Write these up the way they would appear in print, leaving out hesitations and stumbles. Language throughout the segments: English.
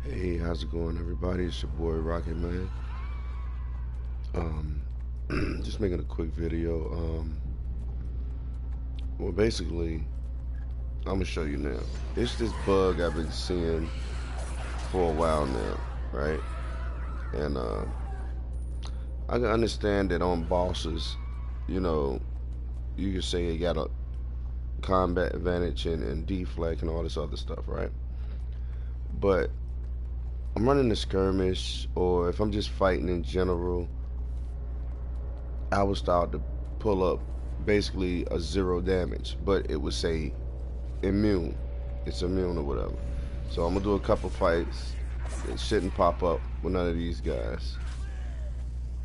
Hey, how's it going, everybody? It's your boy Rocket Man. Um, just making a quick video. Well, basically, I'm gonna show you now. It's this bug I've been seeing for a while now, right? And I can understand that on bosses, you know, you can say you got a combat advantage and deflect and all this other stuff, right? But I'm running a skirmish, or if I'm just fighting in general, I would start to pull up basically a zero damage, but it would say immune. It's immune or whatever. So I'm gonna do a couple fights. It shouldn't pop up with none of these guys.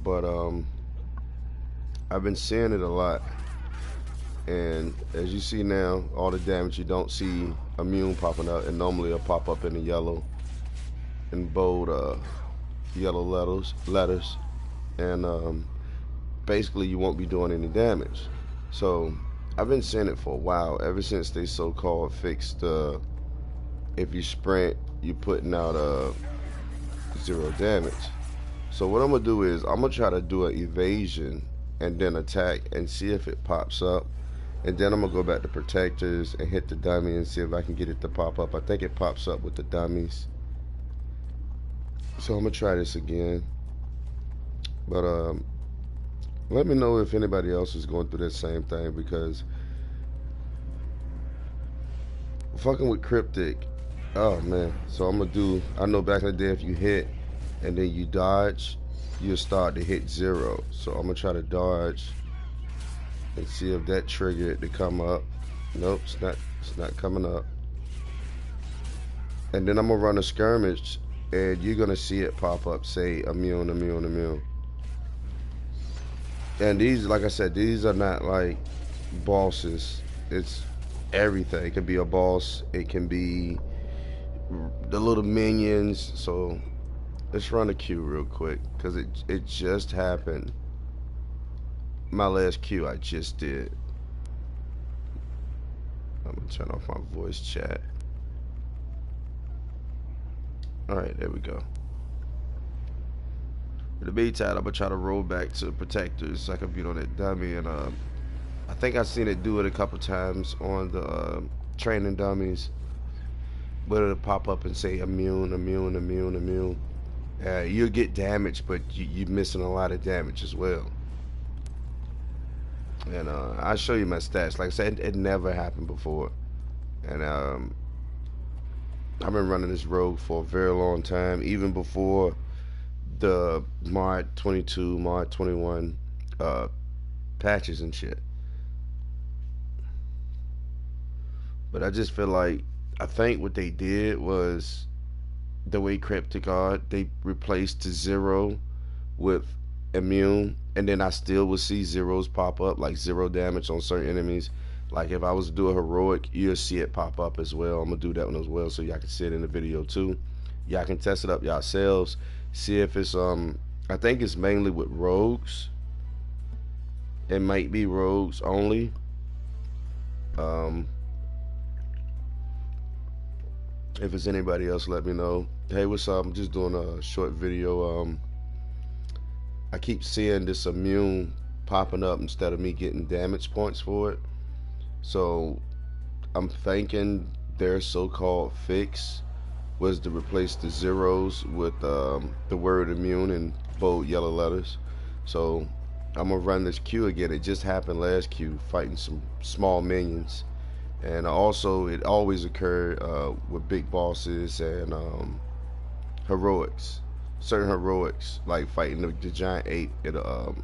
But I've been seeing it a lot. And as you see now, all the damage, you don't see immune popping up, and normally it'll pop up in the yellow and bold yellow letters. And basically you won't be doing any damage. So I've been seeing it for a while, ever since they so-called fixed if you sprint, you putting out zero damage. So what I'm gonna do is I'm gonna try to do an evasion and then attack and see if it pops up. And then I'm gonna go back to protectors and hit the dummy and see if I can get it to pop up. I think it pops up with the dummies. So I'm gonna try this again. But let me know if anybody else is going through that same thing, because fucking with cryptic, oh man. So I'm gonna do, I know back in the day if you hit and then you dodge, you'll start to hit zero. So I'm gonna try to dodge and see if that triggered to come up. Nope, it's not coming up. And then I'm gonna run a skirmish and you're gonna see it pop up, say immune, immune, immune. And these, like I said, these are not like bosses. It's everything. It can be a boss. It can be the little minions. So let's run a queue real quick, because it just happened. My last queue I just did. I'm gonna turn off my voice chat. All right, there we go. In the meantime, I'm gonna try to roll back to protectors so I can beat on that dummy. And I think I've seen it do it a couple times on the training dummies, but it'll pop up and say immune, immune, immune, immune. You'll get damage, but you're missing a lot of damage as well. And I'll show you my stats. Like I said, it never happened before. And I've been running this rogue for a very long time, even before the mod 22, mod 21 patches and shit. But I just feel like, I think what they did was, the way cryptic are, they replaced the zero with immune, and then I still would see zeros pop up, like zero damage on certain enemies. Like if I was to do a heroic, you'll see it pop up as well. I'm gonna do that one as well, so y'all can see it in the video too. Y'all can test it up yourselves, see if it's I think it's mainly with rogues. It might be rogues only. If it's anybody else, let me know. Hey, what's up? I'm just doing a short video. I keep seeing this immune popping up instead of me getting damage points for it. So I'm thinking their so-called fix was to replace the zeros with the word immune in bold yellow letters. So I'm gonna run this queue again. It just happened last queue, fighting some small minions. And also it always occurred with big bosses and heroics. Certain heroics, like fighting the giant ape, it'll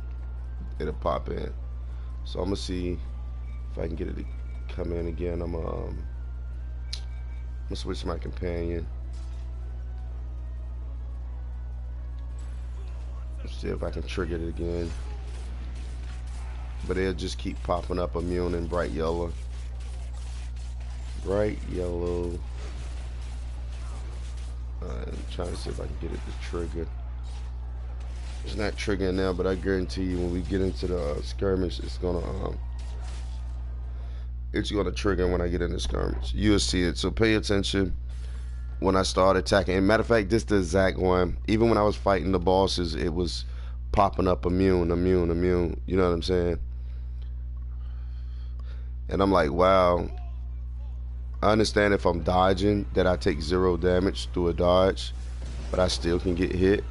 pop in. So I'm gonna see if I can get it to come in again. I'm gonna switch my companion. See if I can trigger it again. But it'll just keep popping up immune in bright yellow. Bright yellow. I'm trying to see if I can get it to trigger. It's not triggering now, but I guarantee you when we get into the skirmish, it's gonna trigger when I get in the skirmish. You'll see it. So pay attention. when I started attacking. And matter of fact, this is the exact one. Even when I was fighting the bosses, it was popping up immune, immune, immune. You know what I'm saying? And I'm like, wow. I understand if I'm dodging that I take 0 damage through a dodge, but I still can get hit.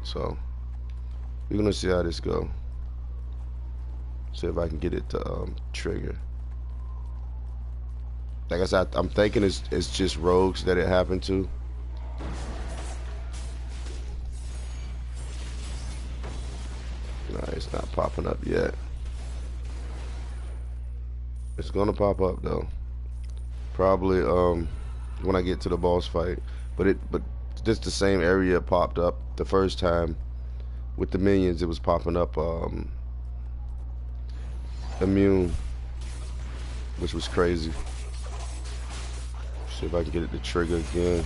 So we're gonna see how this go. See if I can get it to trigger. Like I said, I'm thinking it's just rogues that it happened to. No, it's not popping up yet. It's gonna pop up though. Probably when I get to the boss fight. But this the same area it popped up the first time with the minions. It was popping up immune, which was crazy. See if I can get it to trigger again.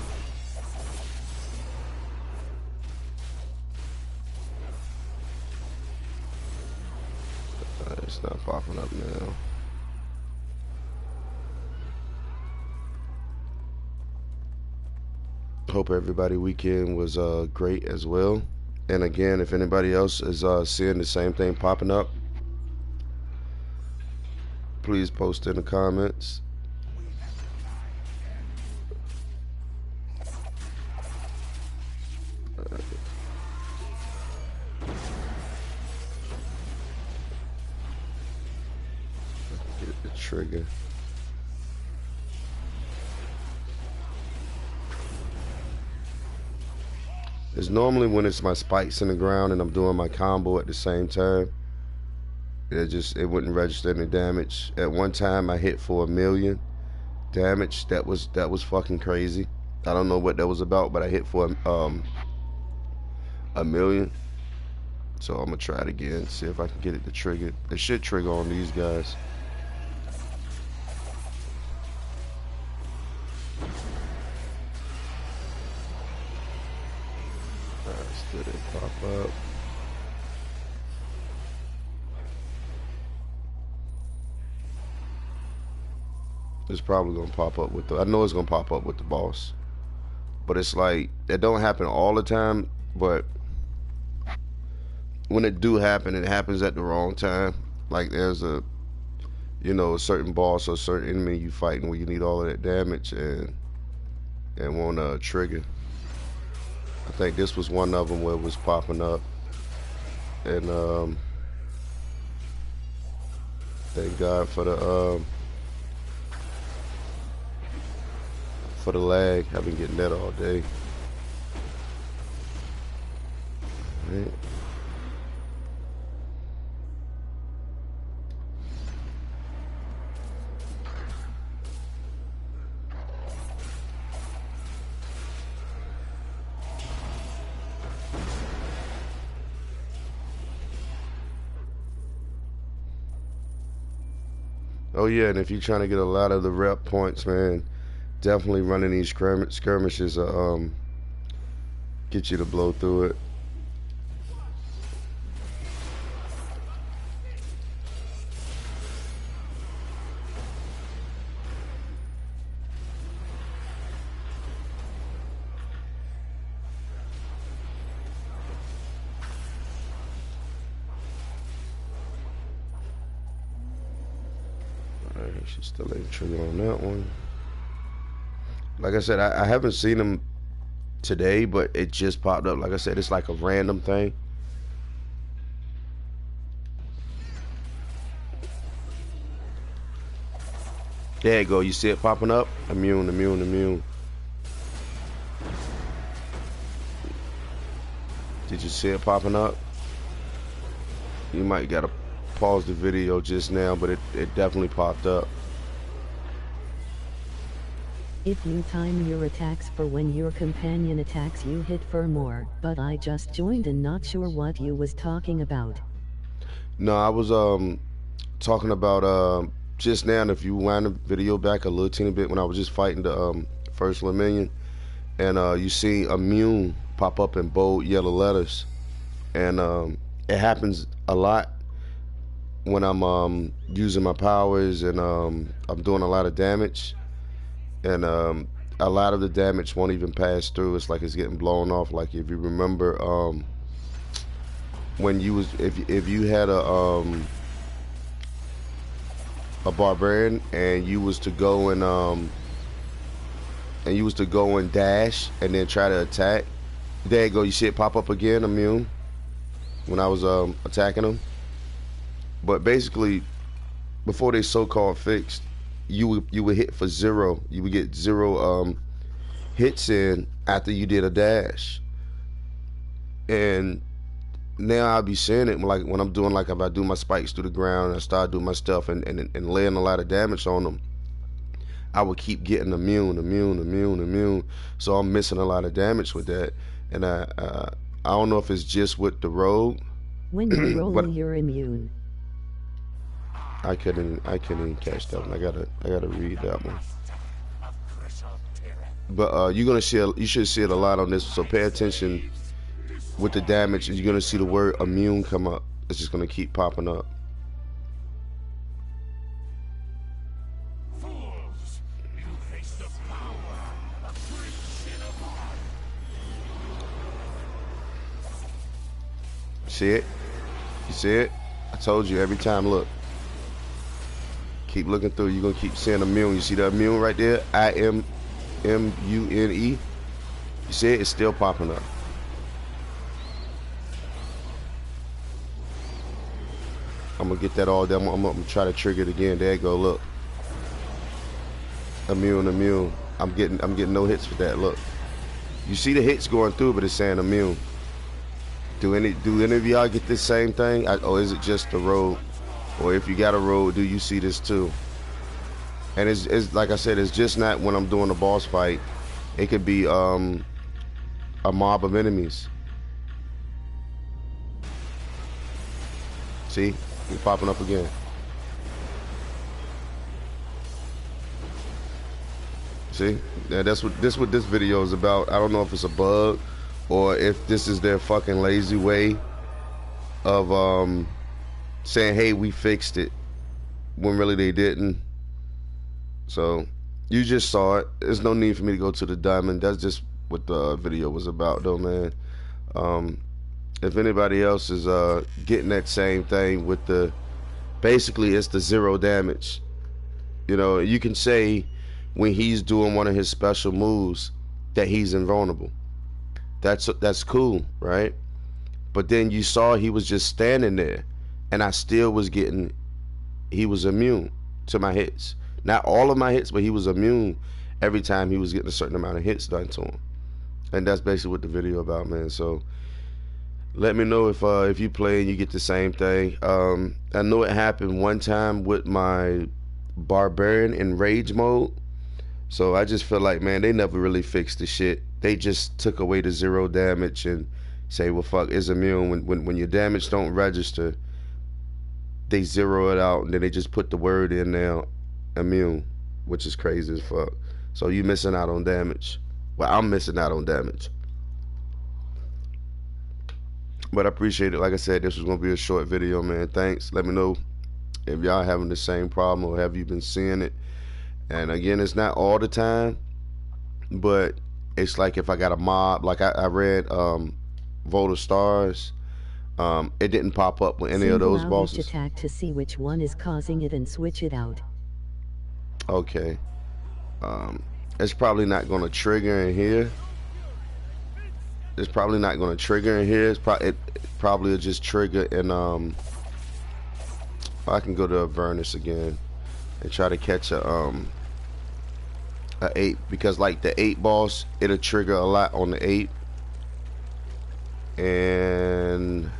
It's not popping up now. Hope everybody weekend was great as well. And again, if anybody else is seeing the same thing popping up, please post in the comments. Get the trigger. It's normally when it's my spikes in the ground and I'm doing my combo at the same time. It wouldn't register any damage. At one time I hit for 1,000,000 damage. That was fucking crazy. I don't know what that was about, but I hit for 1,000,000. So I'm gonna try it again, see if I can get it to trigger. It should trigger on these guys. Still didn't pop up. It's probably gonna pop up with the. I know it's gonna pop up with the boss, but it's like it don't happen all the time. But when it do happen, it happens at the wrong time. Like there's a certain boss or certain enemy you fighting where you need all of that damage and won't trigger. I think this was one of them where it was popping up, and thank God for the lag. I've been getting that all day. All right. Oh yeah, and if you're trying to get a lot of the rep points, man, definitely running these skirmishes get you to blow through it. Alright, she still ain't trigger on that one. Like I said, I haven't seen them today, but it just popped up. Like I said, it's like a random thing. There you go. You see it popping up? Immune, immune, immune. Did you see it popping up? You might gotta pause the video just now, but it definitely popped up. If you time your attacks for when your companion attacks, you hit for more. But I just joined and not sure what you was talking about. No, I was talking about just now. If you wind the video back a little teeny bit, when I was just fighting the first little minion, and you see immune pop up in bold yellow letters, and it happens a lot when I'm using my powers and I'm doing a lot of damage. And a lot of the damage won't even pass through. It's like it's getting blown off. Like if you remember, when you was if you had a barbarian and you was to go and dash and then try to attack. There you go. You see it pop up again. Immune when I was attacking them. But basically, before they so-called fixed, you would hit for zero. You would get zero hits in after you did a dash. And now I'll be seeing it like when I'm doing, like if I do my spikes through the ground and I start doing my stuff and laying a lot of damage on them, I would keep getting immune. So I'm missing a lot of damage with that. And I don't know if it's just with the rogue. When you're rolling, you're immune. I couldn't even catch that one. I gotta read that one. But you should see it a lot on this. So pay attention with the damage. You're gonna see the word immune come up. It's just gonna keep popping up. See it? You see it? I told you every time. Look. Keep looking through. You're gonna keep seeing immune. You see the immune right there? IMMUNE. You see it? It's still popping up. I'm gonna get that all down. I'm gonna try to trigger it again. There you go. Look. Immune. I'm getting no hits with that. Look. You see the hits going through, but it's saying immune. Do any of y'all get this same thing? Or is it just the road? Or if you got a road, do you see this too? And it's like I said, it's just not when I'm doing a boss fight. It could be a mob of enemies. See? It's popping up again. See? Yeah, that's what this video is about. I don't know if it's a bug or if this is their fucking lazy way of saying, hey, we fixed it, when really they didn't. So you just saw it. There's no need for me to go to the diamond. That's just what the video was about though, man. If anybody else is getting that same thing with the, basically it's the zero damage. You know, you can say when he's doing one of his special moves that he's invulnerable. That's cool, right? But then you saw he was just standing there, and I still was getting, he was immune to my hits. Not all of my hits, but he was immune every time he was getting a certain amount of hits done to him. And that's basically what the video about, man. So let me know if you play and you get the same thing. I know it happened one time with my barbarian in rage mode. So I just feel like, man, they never really fixed the shit. They just took away the zero damage and say, well, fuck, it's immune. When your damage don't register, they zero it out, and then they just put the word in there, immune, which is crazy as fuck. So you missing out on damage. Well, I'm missing out on damage. But I appreciate it. Like I said, this was going to be a short video, man. Thanks. Let me know if y'all having the same problem or have you been seeing it. And again, it's not all the time, but it's like if I got a mob, like I read Vote of Stars, it didn't pop up with any of those bosses. Each attack to see which one is causing it and switch it out. Okay. It's probably not going to trigger in here. It's probably not going to trigger in here. It probably will just trigger in I can go to Avernus again and try to catch a 8, because like the 8 boss, it'll trigger a lot on the 8, and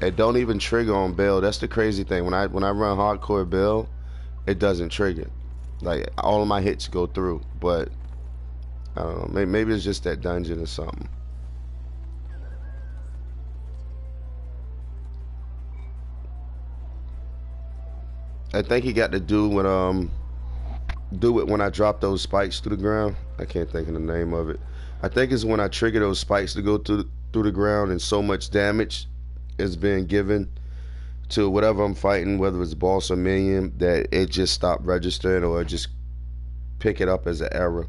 it don't even trigger on Bell. That's the crazy thing. When I run hardcore Bell, it doesn't trigger. Like all of my hits go through, but I don't know. Maybe it's just that dungeon or something. I think he got to do with do it when I drop those spikes to the ground. I can't think of the name of it. I think it's when I trigger those spikes to go through the ground, and so much damage is being given to whatever I'm fighting, whether it's boss or minion, that it just stopped registering or just pick it up as an error.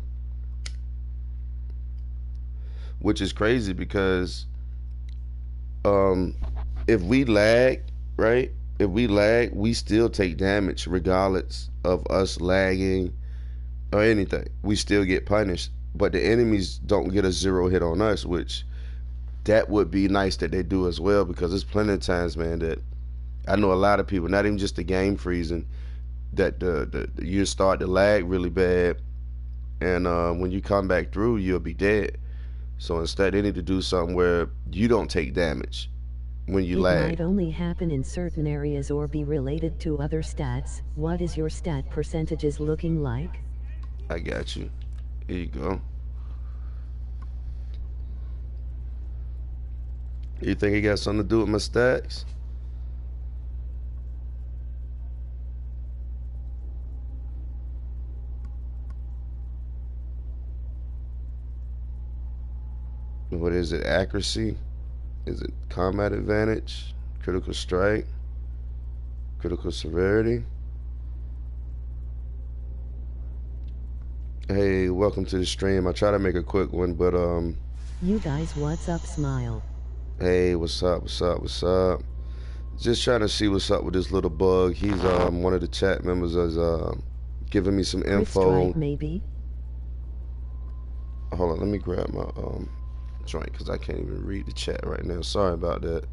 which is crazy because um, if we lag, right? If we lag, we still take damage regardless of us lagging or anything. We still get punished, but the enemies don't get a zero hit on us, which that would be nice that they do as well, because there's plenty of times, man, that I know a lot of people, not even just the game freezing, that the you start to lag really bad, and when you come back through, you'll be dead. So instead, they need to do something where you don't take damage when you It lag. might only happen in certain areas or be related to other stats. What is your stat percentages looking like? I got you. Here you go. You think it got something to do with my stats? What is it? Accuracy? Is it combat advantage? Critical strike? Critical severity? Hey, welcome to the stream. I try to make a quick one, but You guys, what's up, smile? hey, what's up? What's up? What's up? Just trying to see what's up with this little bug. He's one of the chat members is giving me some Crit info. strike, maybe? Hold on, let me grab my joint because I can't even read the chat right now. Sorry about that.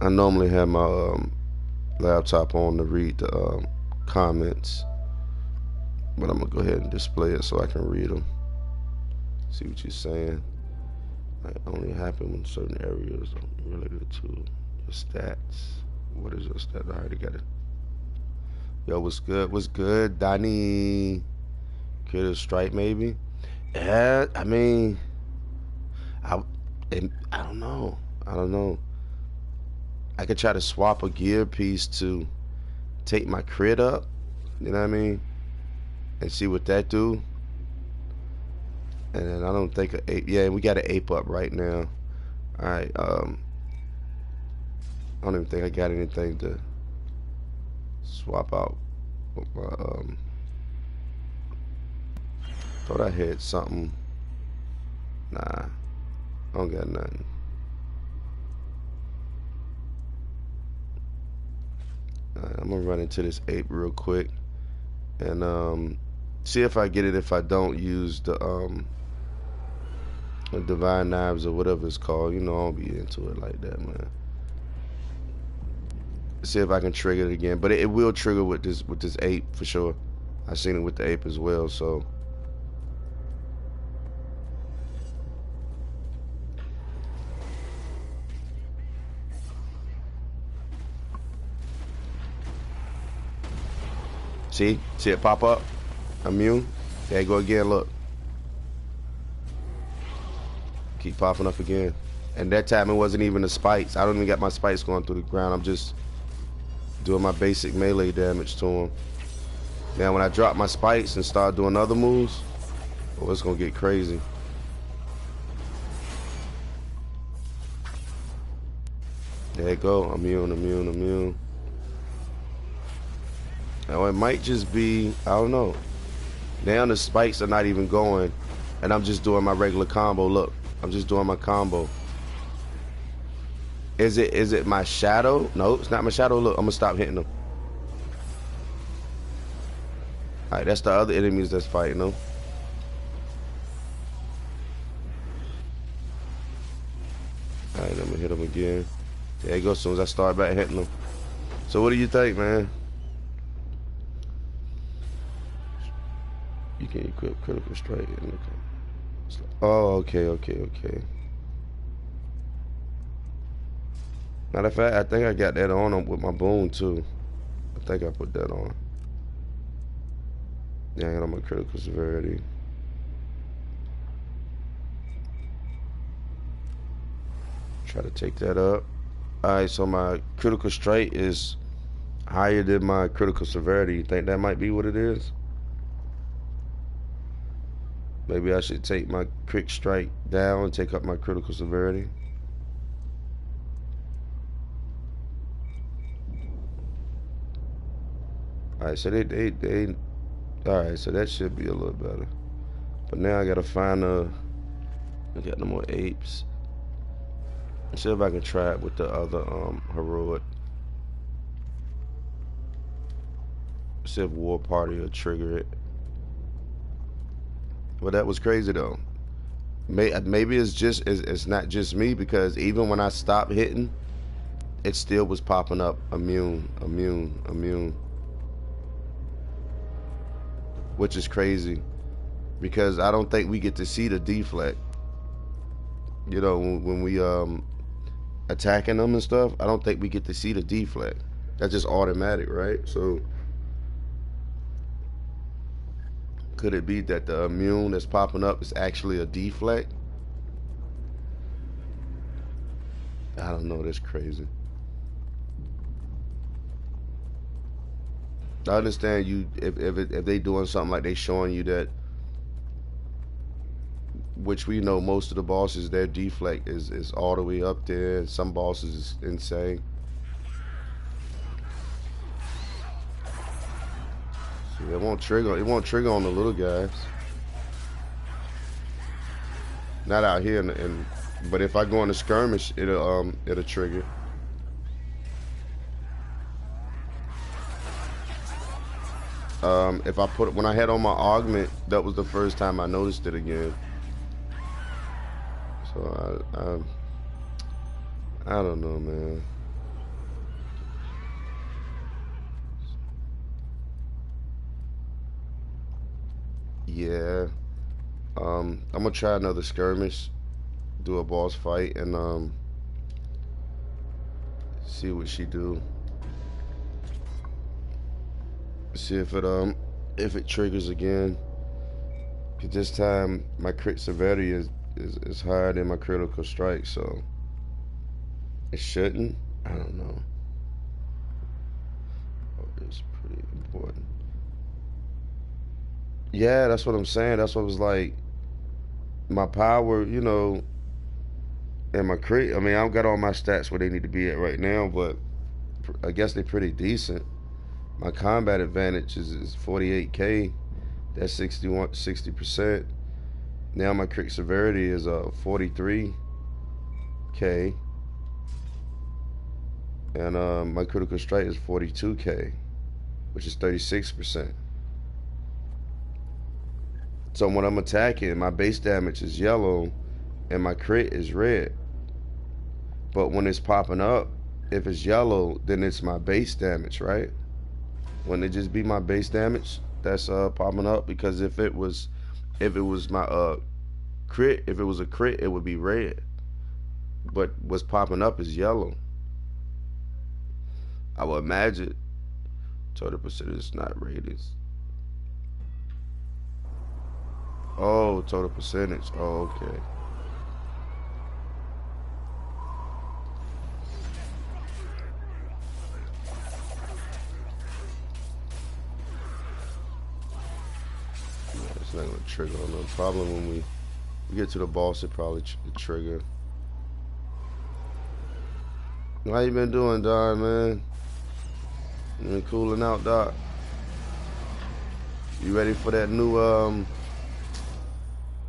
I normally have my laptop on to read the comments, but I'm gonna go ahead and display it so I can read them. See what you're saying. It only happen when certain areas are related to your stats. What is your stat? I already got it. Yo, what's good? What's good, Donnie? Could a strike maybe? Yeah, I mean, I don't know. I don't know. I could try to swap a gear piece to take my crit up. You know what I mean? And see what that do. And then I don't think a ape. Yeah, we got an ape up right now. All right. I don't even think I got anything to swap out with my thought I had something. Nah, I don't got nothing. Alright, I'm gonna run into this ape real quick and see if I get it. If I don't use the divine knives or whatever it's called, you know, I don't be into it like that, man. See if I can trigger it again, but it will trigger with this ape for sure. I seen it with the ape as well, so. See it pop up. Immune. There you go again. Look. Keep popping up again. And that time it wasn't even the spikes. I don't even got my spikes going through the ground. I'm just doing my basic melee damage to him. Now when I drop my spikes and start doing other moves, oh, it's gonna get crazy. There you go. Immune. Now it might just be, I don't know. Now the spikes are not even going, and I'm just doing my regular combo. Look, I'm just doing my combo. Is it my shadow? No, it's not my shadow. Look, I'm gonna stop hitting them. Alright, that's the other enemies that's fighting them. Alright, I'm gonna hit them again. There you go, as soon as I start back hitting them. So what do you think, man? You can equip critical strike. Oh, okay. Matter of fact, I think I got that on with my boon too. I think I put that on. Yeah, I got on my critical severity. Try to take that up. Alright, so my critical strike is higher than my critical severity. You think that might be what it is? Maybe I should take my quick strike down and take up my critical severity. Alright, so they alright, so that should be a little better. But now I gotta find I got no more apes. Let's see if I can try it with the other heroic. See if War Party will trigger it. Well, that was crazy though. Maybe it's not just me, because even when I stopped hitting, it still was popping up immune, immune, immune, which is crazy because I don't think we get to see the deflect. You know, when we attacking them and stuff, I don't think we get to see the deflect. That's just automatic, right? So could it be that the immune that's popping up is actually a deflect? I don't know. That's crazy. I understand you if they doing something like they showing you that, which we know most of the bosses their deflect is all the way up there, and some bosses is insane. See, it won't trigger. It won't trigger on the little guys. Not out here, but if I go in the skirmish, it'll trigger. If I put when I had on my augment, that was the first time I noticed it again. So I don't know, man. Yeah. I'm gonna try another skirmish, do a boss fight, and see what she do. See if it triggers again. 'Cause this time my crit severity is higher than my critical strike, so it shouldn't. I don't know. Oh, it's pretty important. Yeah, that's what I'm saying. That's what it was like. My power, you know, and my crit. I mean, I've got all my stats where they need to be at right now, but I guess they're pretty decent. My combat advantage is 48k. That's 60%. Now my crit severity is 43k, and my critical strike is 42k, which is 36%. So when I'm attacking, my base damage is yellow, and my crit is red. But when it's popping up, if it's yellow, then it's my base damage, right? Wouldn't it just be my base damage that's popping up? Because if it was my crit, if it was a crit, it would be red. But what's popping up is yellow. I would imagine total percentage is not rated. Oh, total percentage. Oh, okay. It's not gonna trigger on no problem when we get to the boss. It probably trigger. How you been doing, Don, man? You been cooling out, Doc? You ready for that new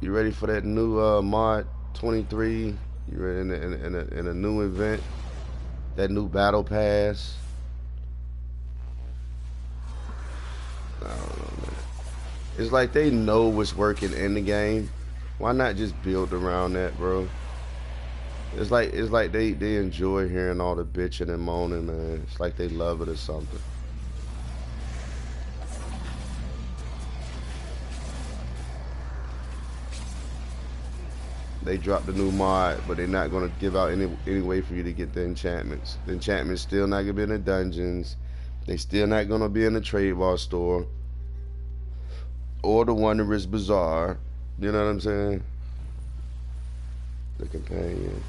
You ready for that new mod 23? You ready in a new event? That new battle pass? I don't know, man. It's like they know what's working in the game. Why not just build around that, bro? It's like they enjoy hearing all the bitching and moaning, man. It's like they love it or something. They dropped the new mod, but they're not gonna give out any way for you to get the enchantments. The enchantments still not gonna be in the dungeons. They still not gonna be in the trade bar store or the Wondrous Bazaar. You know what I'm saying? The companion.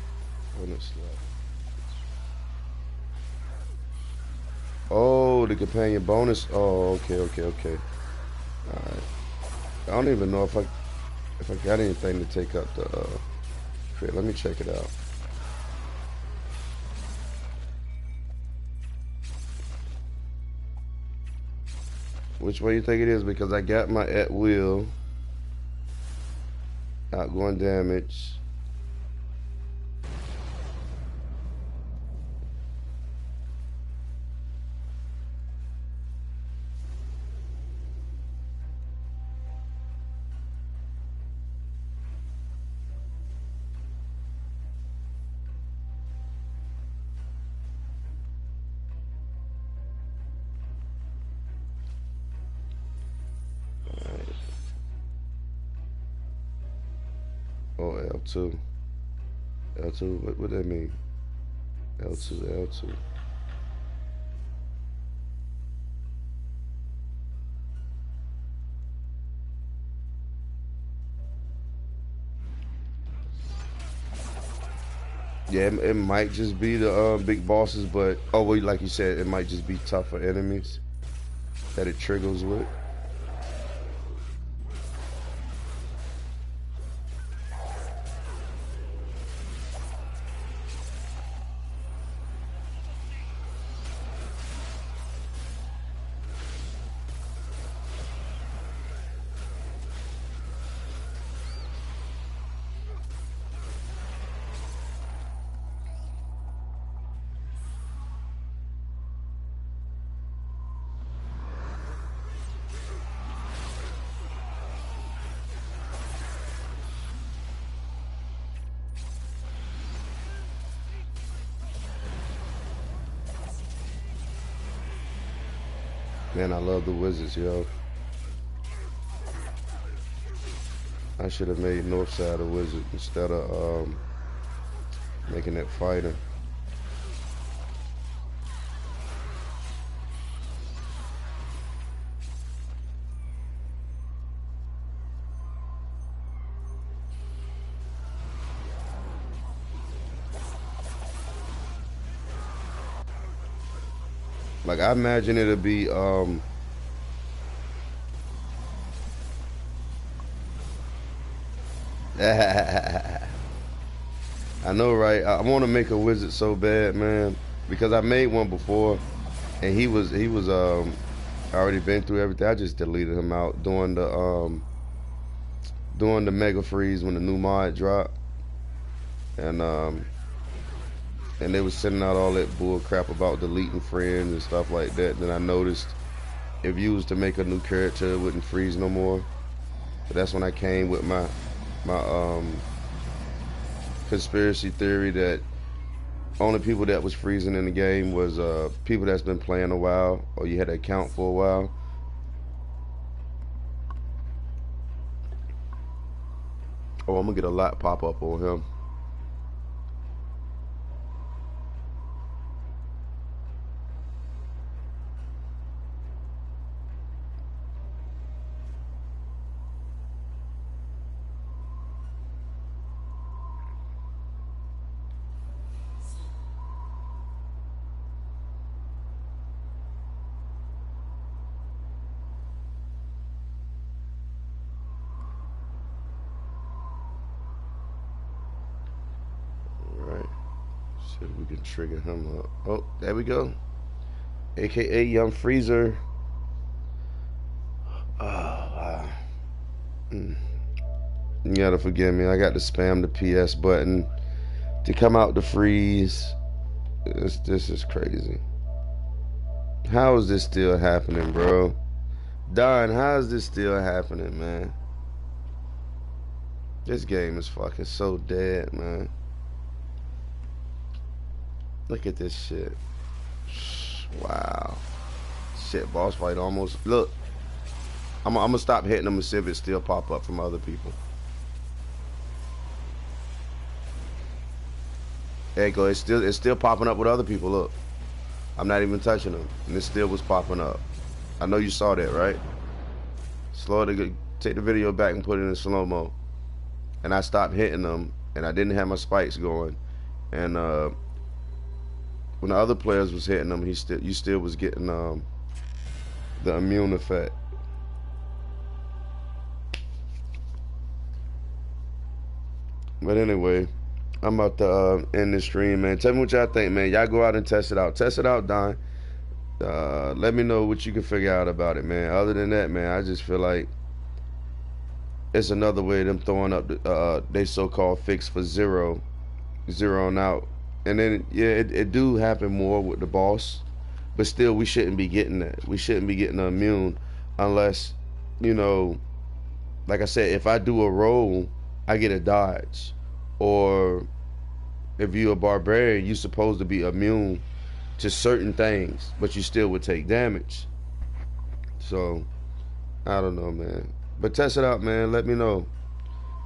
Oh, the companion bonus. Oh, okay. All right. I don't even know if I got anything to take up the crit. Let me check it out. Which way you think it is? Because I got my at will, outgoing damage, Oh, L2. L2, what that mean? L2, L2. Yeah, it might just be the big bosses, but oh well, like you said, it might just be tougher enemies that it triggers with. Man, I love the wizards, yo. I should have made Northside a wizard instead of making that fighter. Like I imagine it'll be I know, right? I want to make a wizard so bad, man, because I made one before, and he was already been through everything. I just deleted him out doing the mega freeze when the new mod dropped, and they was sending out all that bull crap about deleting friends and stuff like that. Then I noticed if you was to make a new character, it wouldn't freeze no more. But that's when I came with my conspiracy theory that only people that was freezing in the game was people that's been playing a while or you had an account for a while. Oh, I'm gonna get a lot pop up on him. All right, see if we can trigger him up. Oh, there we go. AKA Young Freezer. Oh, wow. Mm. You gotta forgive me. I got to spam the PS button to come out the freeze. This is crazy. How is this still happening, bro? Don, how is this still happening, man? This game is fucking so dead, man. Look at this shit. Wow. Shit, boss fight almost. Look, I'm gonna stop hitting them and see if it still pop up from other people. There you go. It's still popping up with other people. Look, I'm not even touching them, and it still was popping up. I know you saw that, right? Slow it. Take the video back and put it in slow mo. And I stopped hitting them, and I didn't have my spikes going. And when the other players was hitting them, you still was getting the immune effect. But anyway, I'm about to end this stream, man. Tell me what y'all think, man. Y'all go out and test it out. Test it out, Don. Let me know what you can figure out about it, man. Other than that, man, I just feel like it's another way of them throwing up they so-called fix for zeroing out. And then, yeah, it do happen more with the boss. But still, we shouldn't be getting that. We shouldn't be getting the immune unless, you know, like I said, if I do a roll, I get a dodge. Or if you're a barbarian, you're supposed to be immune to certain things, but you still would take damage. So, I don't know, man. But test it out, man. Let me know.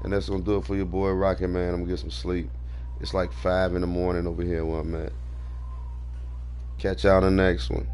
And that's gonna do it for your boy Rocket Man. I'm gonna get some sleep. It's like 5 in the morning over here where I'm at. Catch y'all in the next one.